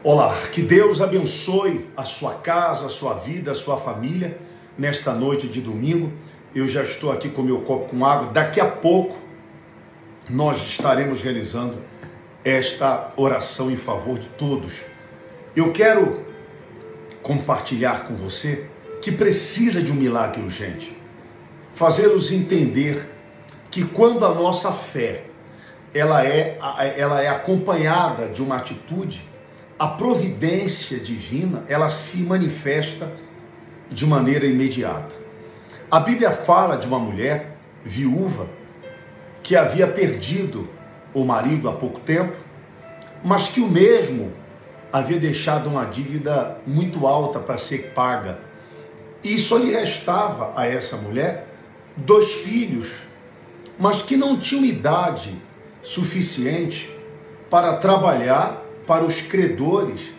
Olá, que Deus abençoe a sua casa, a sua vida, a sua família, nesta noite de domingo. Eu já estou aqui com meu copo com água. Daqui a pouco nós estaremos realizando esta oração em favor de todos. Eu quero compartilhar com você que precisa de um milagre urgente. Fazê-los entender que quando a nossa fé ela é acompanhada de uma atitude, a providência divina, ela se manifesta de maneira imediata. A Bíblia fala de uma mulher viúva que havia perdido o marido há pouco tempo, mas que o mesmo havia deixado uma dívida muito alta para ser paga. E só lhe restava a essa mulher 2 filhos, mas que não tinham idade suficiente para trabalhar para os credores,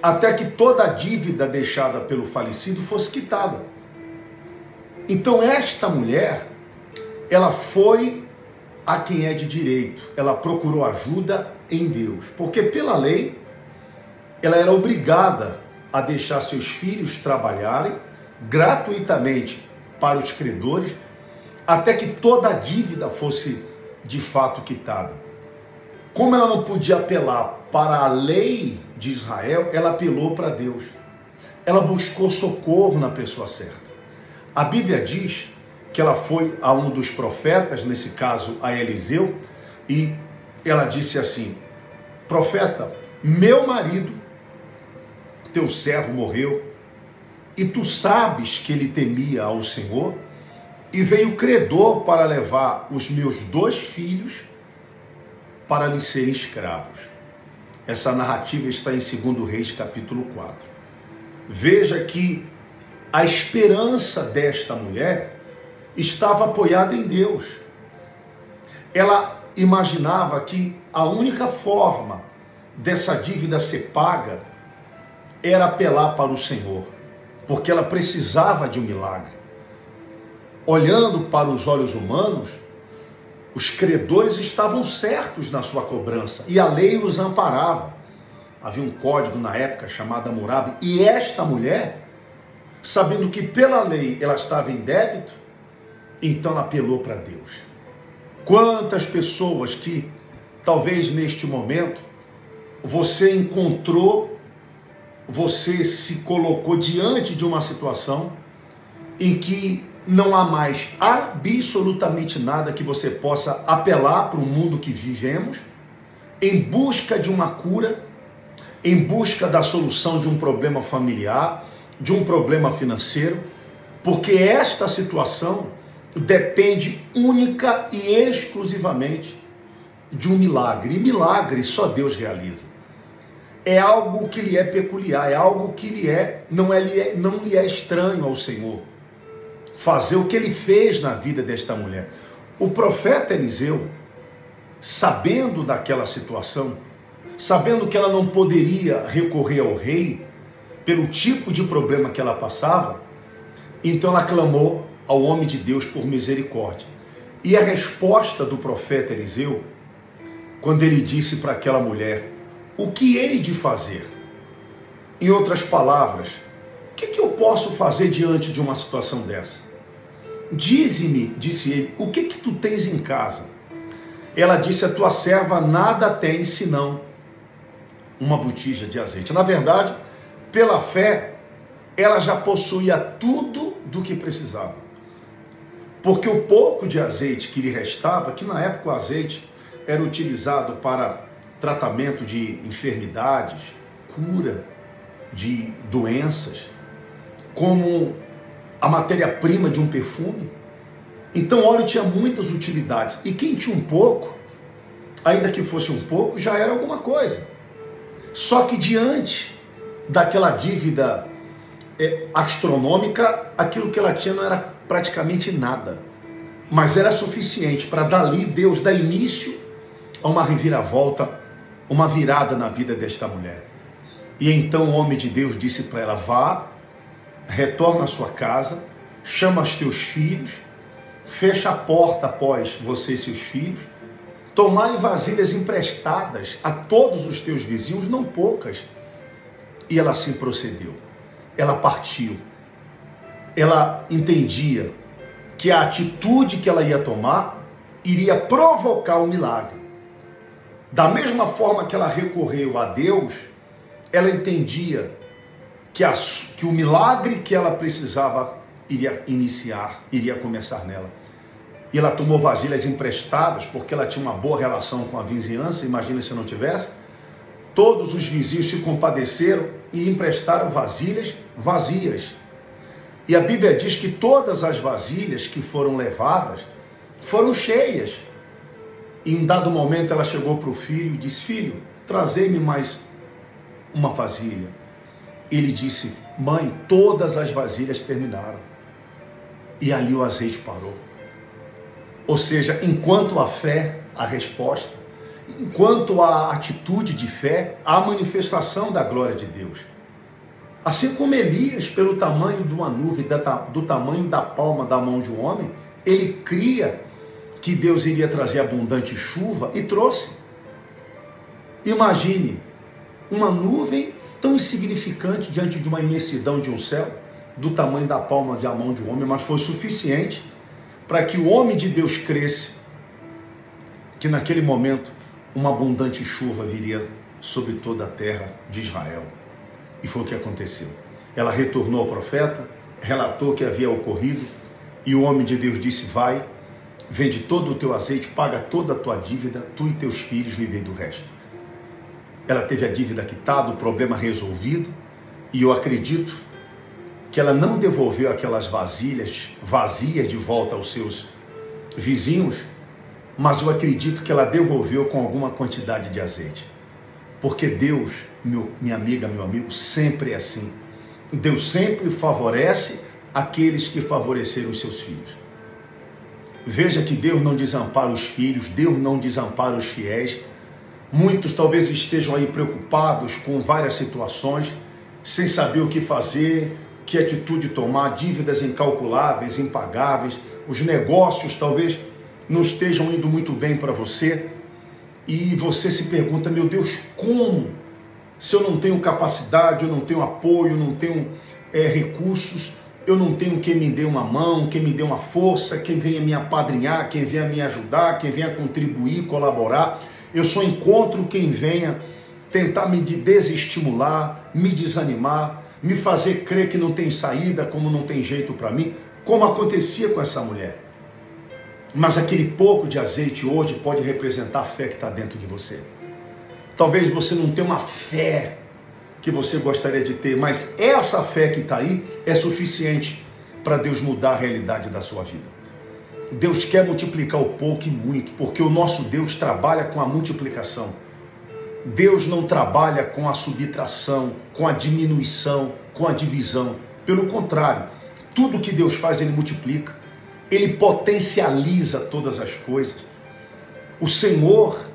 até que toda a dívida deixada pelo falecido fosse quitada. Então esta mulher, ela foi a quem é de direito, ela procurou ajuda em Deus, porque pela lei, ela era obrigada a deixar seus filhos trabalharem gratuitamente para os credores, até que toda a dívida fosse de fato quitada. Como ela não podia apelar para a lei de Israel, ela apelou para Deus. Ela buscou socorro na pessoa certa. A Bíblia diz que ela foi a um dos profetas, nesse caso a Eliseu, e ela disse assim: profeta, meu marido, teu servo morreu, e tu sabes que ele temia ao Senhor, e veio credor para levar os meus 2 filhos para lhe serem escravos. Essa narrativa está em 2 Reis, capítulo 4. Veja que a esperança desta mulher estava apoiada em Deus. Ela imaginava que a única forma dessa dívida ser paga era apelar para o Senhor, porque ela precisava de um milagre. Olhando para os olhos humanos, os credores estavam certos na sua cobrança e a lei os amparava. Havia um código na época chamado Hammurabi, e esta mulher, sabendo que pela lei ela estava em débito, então ela apelou para Deus. Quantas pessoas que talvez neste momento você se colocou diante de uma situação em que não há mais absolutamente nada que você possa apelar para o mundo que vivemos, em busca de uma cura, em busca da solução de um problema familiar, de um problema financeiro, porque esta situação depende única e exclusivamente de um milagre. E milagre só Deus realiza. É algo que lhe é peculiar, é algo que não lhe é estranho ao Senhor. Fazer o que ele fez na vida desta mulher. O profeta Eliseu, sabendo daquela situação, sabendo que ela não poderia recorrer ao rei, pelo tipo de problema que ela passava, então ela clamou ao homem de Deus por misericórdia. E a resposta do profeta Eliseu, quando ele disse para aquela mulher: o que hei de fazer? Em outras palavras, o que eu posso fazer diante de uma situação dessa? Dize-me, disse ele, o que tu tens em casa? Ela disse: a tua serva nada tem senão uma botija de azeite. Na verdade, pela fé, ela já possuía tudo do que precisava. Porque o pouco de azeite que lhe restava, que na época o azeite era utilizado para tratamento de enfermidades, cura de doenças, como a matéria-prima de um perfume. Então o óleo tinha muitas utilidades, e quem tinha um pouco, ainda que fosse um pouco, já era alguma coisa. Só que diante daquela dívida astronômica, aquilo que ela tinha não era praticamente nada, mas era suficiente para dali Deus dar início a uma reviravolta, uma virada na vida desta mulher. E então o homem de Deus disse para ela: vá, retorna à sua casa, chama os teus filhos, fecha a porta após você e seus filhos, tomai vasilhas emprestadas a todos os teus vizinhos, não poucas, E ela assim procedeu. Ela partiu. Ela entendia que a atitude que ela ia tomar iria provocar o milagre. Da mesma forma que ela recorreu a Deus, ela entendia que o milagre que ela precisava iria iniciar, iria começar nela. E ela tomou vasilhas emprestadas, porque ela tinha uma boa relação com a vizinhança, imagina se não tivesse. Todos os vizinhos se compadeceram e emprestaram vasilhas vazias. E a Bíblia diz que todas as vasilhas que foram levadas foram cheias. E em dado momento ela chegou para o filho e disse: filho, trazei-me mais uma vasilha. Ele disse: mãe, todas as vasilhas terminaram. E ali o azeite parou. Ou seja, enquanto a fé, a resposta, enquanto a atitude de fé, a manifestação da glória de Deus. Assim como Elias, pelo tamanho de uma nuvem, do tamanho da palma da mão de um homem, ele cria que Deus iria trazer abundante chuva e trouxe. Imagine uma nuvem tão insignificante diante de uma imensidão de um céu, do tamanho da palma da mão de um homem, mas foi suficiente para que o homem de Deus cresce, que naquele momento uma abundante chuva viria sobre toda a terra de Israel. E foi o que aconteceu. Ela retornou ao profeta, relatou o que havia ocorrido, e o homem de Deus disse: vai, vende todo o teu azeite, paga toda a tua dívida, tu e teus filhos vivei do resto. Ela teve a dívida quitada, o problema resolvido, e eu acredito que ela não devolveu aquelas vasilhas vazias de volta aos seus vizinhos, mas eu acredito que ela devolveu com alguma quantidade de azeite. Porque Deus, minha amiga, meu amigo, sempre é assim. Deus sempre favorece aqueles que favoreceram os seus filhos. Veja que Deus não desampara os filhos, Deus não desampara os fiéis. Muitos talvez estejam aí preocupados com várias situações, sem saber o que fazer, que atitude tomar, dívidas incalculáveis, impagáveis, os negócios talvez não estejam indo muito bem para você, e você se pergunta: meu Deus, como? Se eu não tenho capacidade, eu não tenho apoio, eu não tenho recursos, eu não tenho quem me dê uma mão, quem me dê uma força, quem venha me apadrinhar, quem venha me ajudar, quem venha contribuir, colaborar. Eu só encontro quem venha tentar me desestimular, me desanimar, me fazer crer que não tem saída, como não tem jeito para mim, como acontecia com essa mulher. Mas aquele pouco de azeite hoje pode representar a fé que está dentro de você. Talvez você não tenha uma fé que você gostaria de ter, mas essa fé que está aí é suficiente para Deus mudar a realidade da sua vida. Deus quer multiplicar o pouco e muito, porque o nosso Deus trabalha com a multiplicação. Deus não trabalha com a subtração, com a diminuição, com a divisão. Pelo contrário, tudo que Deus faz, Ele multiplica. Ele potencializa todas as coisas. O Senhor,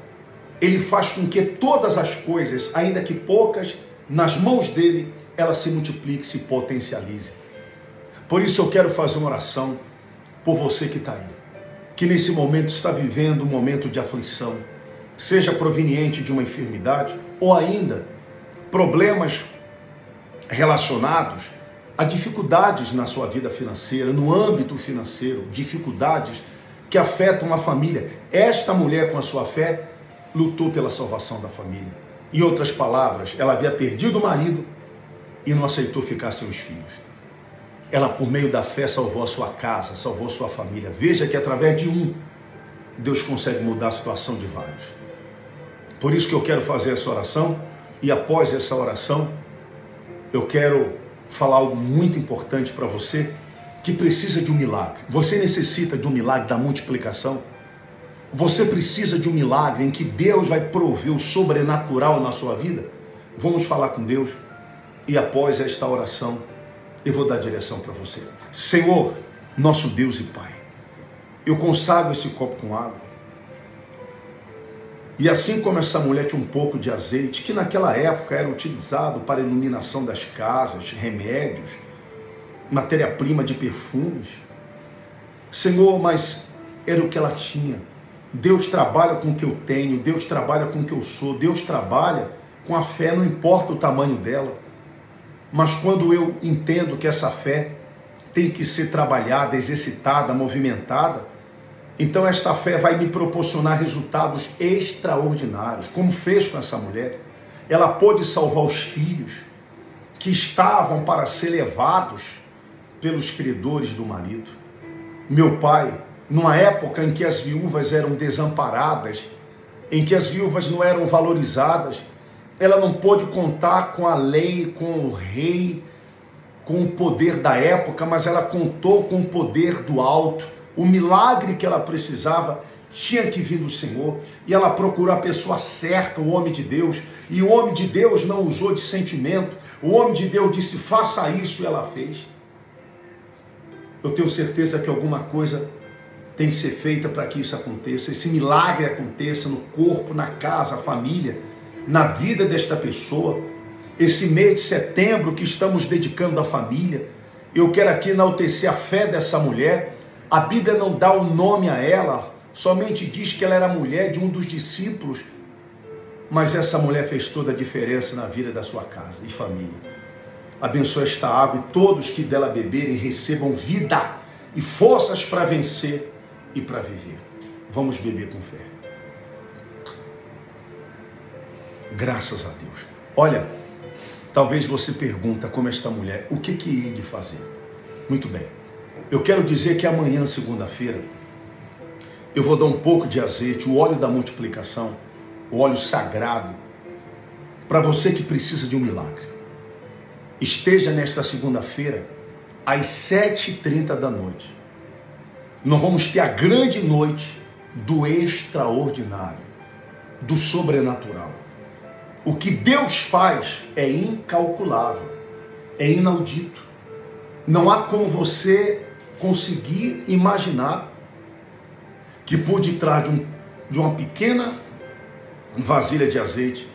Ele faz com que todas as coisas, ainda que poucas, nas mãos dEle, elas se multipliquem, se potencializem. Por isso eu quero fazer uma oração por você que está aí, que nesse momento está vivendo um momento de aflição, seja proveniente de uma enfermidade ou ainda problemas relacionados a dificuldades na sua vida financeira, no âmbito financeiro, dificuldades que afetam a família. Esta mulher, com a sua fé, lutou pela salvação da família. Em outras palavras, ela havia perdido o marido e não aceitou ficar sem os filhos. Ela, por meio da fé, salvou a sua casa, salvou a sua família. Veja que através de um, Deus consegue mudar a situação de vários. Por isso que eu quero fazer essa oração, e após essa oração, eu quero falar algo muito importante para você que precisa de um milagre. Você necessita de um milagre da multiplicação. Você precisa de um milagre em que Deus vai prover o sobrenatural na sua vida. Vamos falar com Deus, e após esta oração eu vou dar direção para você. Senhor, nosso Deus e Pai, eu consagro esse copo com água. E assim como essa mulher tinha um pouco de azeite, que naquela época era utilizado para a iluminação das casas, remédios, matéria-prima de perfumes. Senhor, mas era o que ela tinha. Deus trabalha com o que eu tenho, Deus trabalha com o que eu sou, Deus trabalha com a fé, não importa o tamanho dela. Mas quando eu entendo que essa fé tem que ser trabalhada, exercitada, movimentada, então esta fé vai me proporcionar resultados extraordinários, como fez com essa mulher. Ela pôde salvar os filhos que estavam para ser levados pelos credores do marido. Meu pai, numa época em que as viúvas eram desamparadas, em que as viúvas não eram valorizadas, ela não pôde contar com a lei, com o rei, com o poder da época, mas ela contou com o poder do alto. O milagre que ela precisava tinha que vir do Senhor, e ela procurou a pessoa certa, o homem de Deus, e o homem de Deus não usou de sentimento, o homem de Deus disse, faça isso, e ela fez. Eu tenho certeza que alguma coisa tem que ser feita para que isso aconteça, esse milagre aconteça no corpo, na casa, família, na vida desta pessoa. Esse mês de setembro que estamos dedicando à família, eu quero aqui enaltecer a fé dessa mulher. A Bíblia não dá o nome a ela, somente diz que ela era mulher de um dos discípulos, mas essa mulher fez toda a diferença na vida da sua casa e família. Abençoa esta água e todos que dela beberem recebam vida e forças para vencer e para viver. Vamos beber com fé. Graças a Deus. Olha, talvez você pergunta como esta mulher, o que hei de fazer? Muito bem. Eu quero dizer que amanhã, segunda-feira, eu vou dar um pouco de azeite, o óleo da multiplicação, o óleo sagrado, para você que precisa de um milagre. Esteja nesta segunda-feira, às 7h30 da noite. Nós vamos ter a grande noite do extraordinário, do sobrenatural. O que Deus faz é incalculável, é inaudito. Não há como você conseguir imaginar que por detrás de uma pequena vasilha de azeite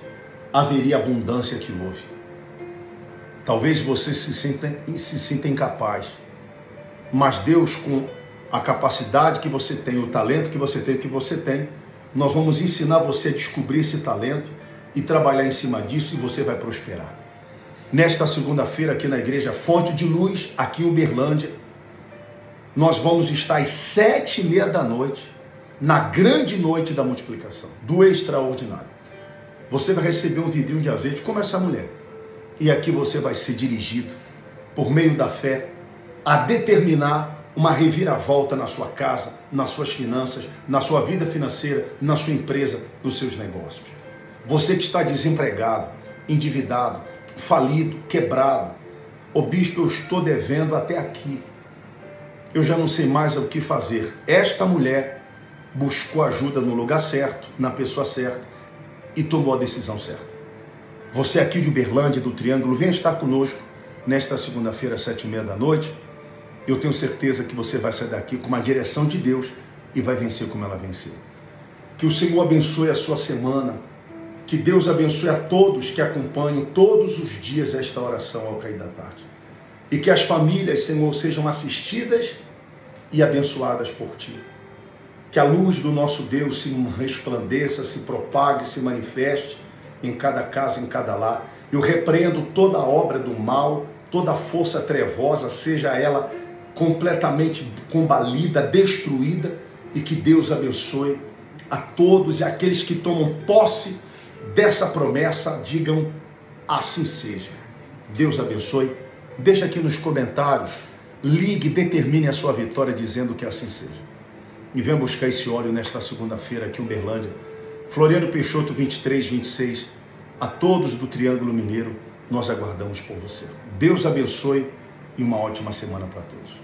haveria abundância que houve. Talvez você se sinta incapaz, mas Deus, com a capacidade que você tem, o talento que você tem, nós vamos ensinar você a descobrir esse talento e trabalhar em cima disso, e você vai prosperar. Nesta segunda-feira, aqui na igreja Fonte de Luz, aqui em Uberlândia, nós vamos estar às 7h30 da noite, na grande noite da multiplicação, do extraordinário. Você vai receber um vidrinho de azeite como essa mulher. E aqui você vai ser dirigido, por meio da fé, a determinar uma reviravolta na sua casa, nas suas finanças, na sua vida financeira, na sua empresa, nos seus negócios. Você que está desempregado, endividado, falido, quebrado. Ô bispo, eu estou devendo até aqui. Eu já não sei mais o que fazer. Esta mulher buscou ajuda no lugar certo, na pessoa certa, e tomou a decisão certa. Você aqui de Uberlândia, do Triângulo, venha estar conosco nesta segunda-feira, às 7h30 da noite. Eu tenho certeza que você vai sair daqui com uma direção de Deus e vai vencer como ela venceu. Que o Senhor abençoe a sua semana. Que Deus abençoe a todos que acompanham todos os dias esta oração ao cair da tarde. E que as famílias, Senhor, sejam assistidas e abençoadas por Ti. Que a luz do nosso Deus se resplandeça, se propague, se manifeste em cada casa, em cada lar. Eu repreendo toda a obra do mal, toda a força trevosa, seja ela completamente combalida, destruída, e que Deus abençoe a todos, e aqueles que tomam posse dessa promessa, digam assim seja. Deus abençoe. Deixa aqui nos comentários, ligue, determine a sua vitória dizendo que assim seja. E venha buscar esse óleo nesta segunda-feira aqui em Uberlândia. Floriano Peixoto 2326, a todos do Triângulo Mineiro, nós aguardamos por você. Deus abençoe e uma ótima semana para todos.